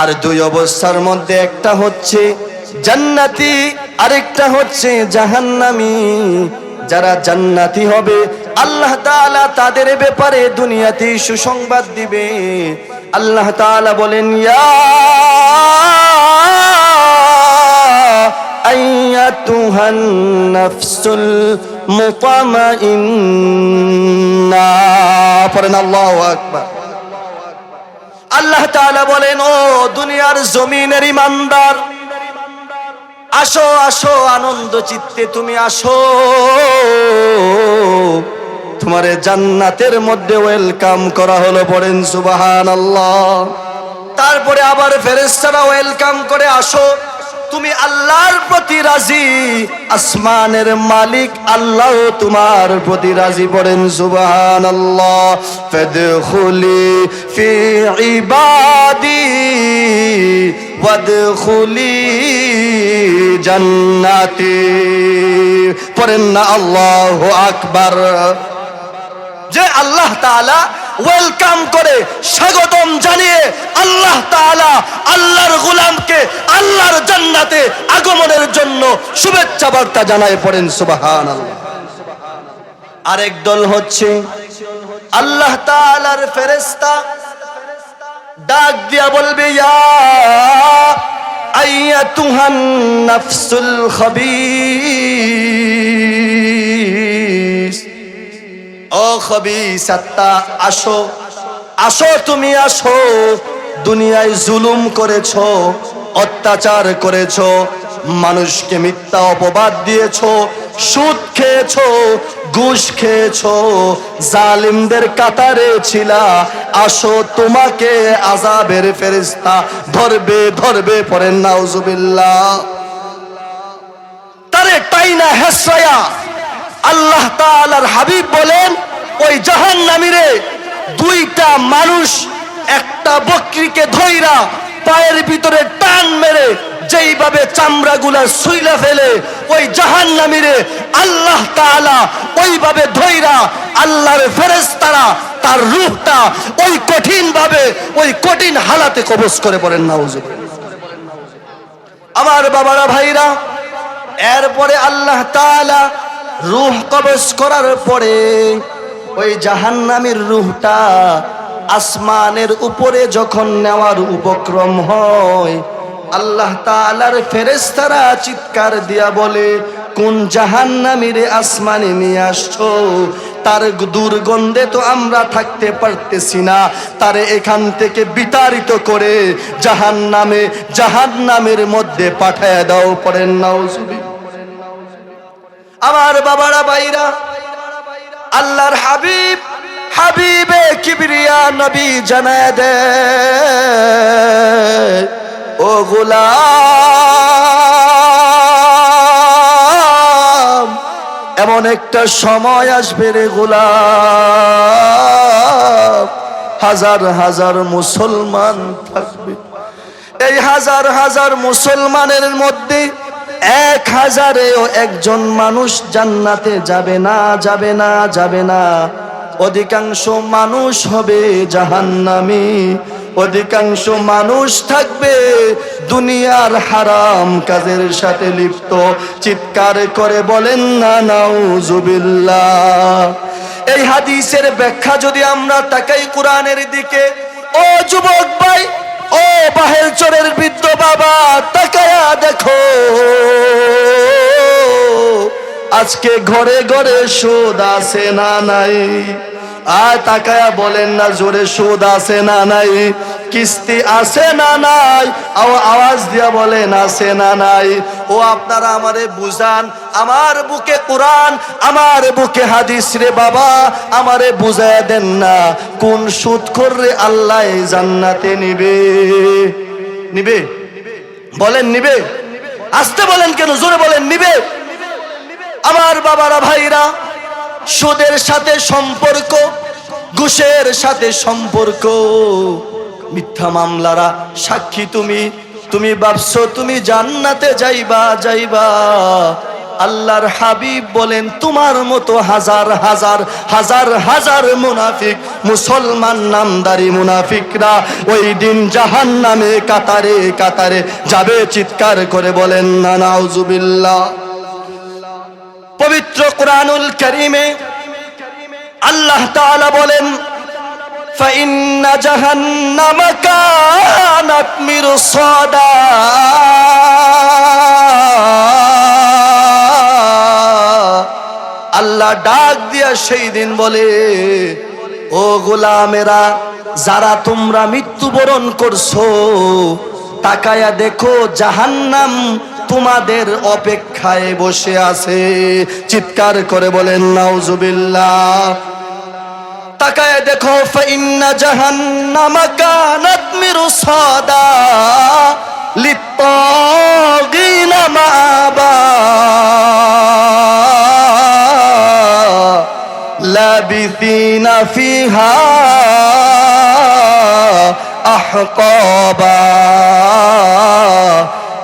আর দুই অবস্থার মধ্যে একটা হচ্ছে জান্নাতি, আরেকটা হচ্ছে জাহান্নামী। যারা জান্নাতি হবে আল্লাহ তাআলা তাদের ব্যাপারে দুনিয়াতে সুসংবাদ দিবে। আল্লাহ তাআলা বলেন, ইয়া আইয়াতুহান নাফসুল মুতমাইন্না। পড়েন আল্লাহু আকবার। আল্লাহ তাআলা বলেন, ও দুনিয়ার জমিনের ইমানদার, আসো আসো, আনন্দ চিত্তে তুমি আসো, তোমারে জান্নাতের মধ্যে ওয়েলকাম করা হলো। পড়েন সুবহানাল্লাহ। তারপরে আবার ফেরেশতারা ওয়েলকাম করে, আসো, তুমি আল্লাহর প্রতি রাজি, আসমানের মালিক আল্লাহ তোমার প্রতি রাজি। পড়েন সুবহানাল্লাহ। ফাদখুলি ফি ইবাদি ওয়াদখুলি জান্নাতি। পড়েন না আল্লাহু আকবার। যে আল্লাহ তাআলা ওয়েলকাম করে, স্বাগতম জানিয়ে আল্লাহ তাআলা আল্লাহর গোলামকে আল্লাহর জান্নাতে আগমনের জন্য শুভেচ্ছা বার্তা জানায়। পড়েন সুবহানাল্লাহ। আরেক দল হচ্ছে আল্লাহ তাআলার ফেরেশতা, ডাক দিয়া বলবে, ইয়া আইয়াতুহান নাফসুল খাবিস, ও খবিস আত্মা, আসো আসো, তুমি আসো। দুনিয়ায় জুলুম করেছো, অত্যাচার করেছো, মানুষকে মিথ্যা অপবাদ দিয়েছো, সুদ খেয়েছো, ঘুষ খেয়েছো, জালিমদের কাতারে ছিলা। আসো, তোমাকে আযাবের ফেরেশতা ধরবে ধরবে। পড়েন নাউজুবিল্লাহ। তারে টাইনা হেসরায়া আল্লাহ তাআলার হাবিব বলেন, ওই জাহান্নামীরে দুইটা মানুষ একটা বকরিকে ধইরা পায়ের ভিতরে টান মেরে যেইভাবে চামড়াগুলা ছুইলা ফেলে, ওই জাহান্নামীরে আল্লাহ তাআলা ওইভাবে ধইরা আল্লাহর ফেরেশতারা তার রূহটা ওই কঠিন ভাবে, ওই কঠিন হালাতে কবজ করে। পড়েন নাউজুবিল্লাহ। আমার বাবারা, ভাইরা, এরপরে আল্লাহ তাআলা রূহ কবজ করার পরে ওই জাহান্নামীর রূহটা আসমানের উপরে যখন নেওয়ার উপক্রম হয়, আল্লাহ তাআলার ফেরেশতারা চিৎকার দিয়া বলে, কোন জাহান্নামীরে আসমানে নিয়ে আসছো? তার দুর্গন্ধে তো আমরা থাকতে পারতেছি না, তারে এখান থেকে বিতাড়িত করে জাহান্নামের মধ্যে পাঠায়া দাও। পড়েন নাউজুবিল্লাহ। আমার বাবারা, ভাইরা, আল্লাহর হাবিব, হাবিবে কিবরিয়া নবী জানায় দেয়, ও গোলাম, এমন একটা সময় আসবে রে গোলাম, হাজার হাজার মুসলমান থাকবে। এই হাজার হাজার মুসলমানের মধ্যে 1000-এও একজন মানুষ জান্নাতে যাবে না, যাবে না, যাবে না। অধিকাংশ মানুষ হবে জাহান্নামী, অধিকাংশ মানুষ থাকবে দুনিয়ার হারাম কাজের সাথে লিপ্ত। চিৎকার করে বলেন না নাউজুবিল্লাহ। এই হাদিসের ব্যাখ্যা যদি আমরা তাকাই কোরআনের দিকে, ও যুবক ভাই, ও বাহের চরের বৃদ্ধ বাবা, তাকায়া দেখো, আজকে ঘরে ঘরে সুদ আছে না নাই? আর তাকায়া বলেন না জোরে, সুদ আছে না নাই? কিস্তি আছে না নাই? আওয়াজ দিয়া বলেন আছে না নাই? ও আপনারা আমারে বুঝান, আমার বুকে কোরআন, আমার বুকে হাদিস রে বাবা, আমারে বুঝায় দেন না, কোন সুদখোর রে আল্লাহ জান্নাতে নিবে? নিবে? বলেন নিবে? আস্তে বলেন কেন, জোরে বলেন নিবে? আমার বাবারা, ভাইরা, সুদের সাথে সম্পর্ক, ঘুষের সাথে সম্পর্ক, মিথ্যা মামলারা সাক্ষী তুমি ভাবছো তুমি জান্নাতে যাইবা, আল্লাহর হাবিব বলেন তোমার মতো হাজার হাজার হাজার হাজার মুনাফিক মুসলমান নামদারি মুনাফিকরা ওই দিন জাহান্নামে কাতারে কাতারে যাবে। চিৎকার করে বলেন না নাউজুবিল্লাহ। পবিত্র কুরআনুল কারীমে আল্লাহ তাআলা বলেন فإن جهنم كانت مرصادا আল্লাহ ডাক দিয়া সেই দিন বলে ও গোলামেরা যারা তোমরা মৃত্যুবরণ করছো তাকায়া দেখো জাহান্নাম তোমাদের অপেক্ষায় বসে আছে। চিৎকার করে বলেন নাউজুবিল্লাহ। তাকায় দেখো ফাইন্না জাহান্নামা কানাত মিরসাদা লিত্তাগিনা মাআবা লাবিথিনা ফিহা আহকাবা।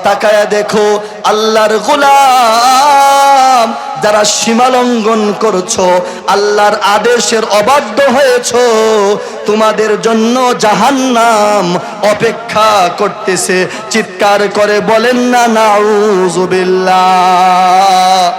তাকায় দেখো আল্লাহর গোলাম যারা সীমালঙ্ঘন করছো, আল্লাহর আদেশের অবাধ্য হয়েছো, তোমাদের জন্য জাহান্নাম অপেক্ষা করতেছে। চিৎকার করে বলেন না নাউজুবিল্লাহ।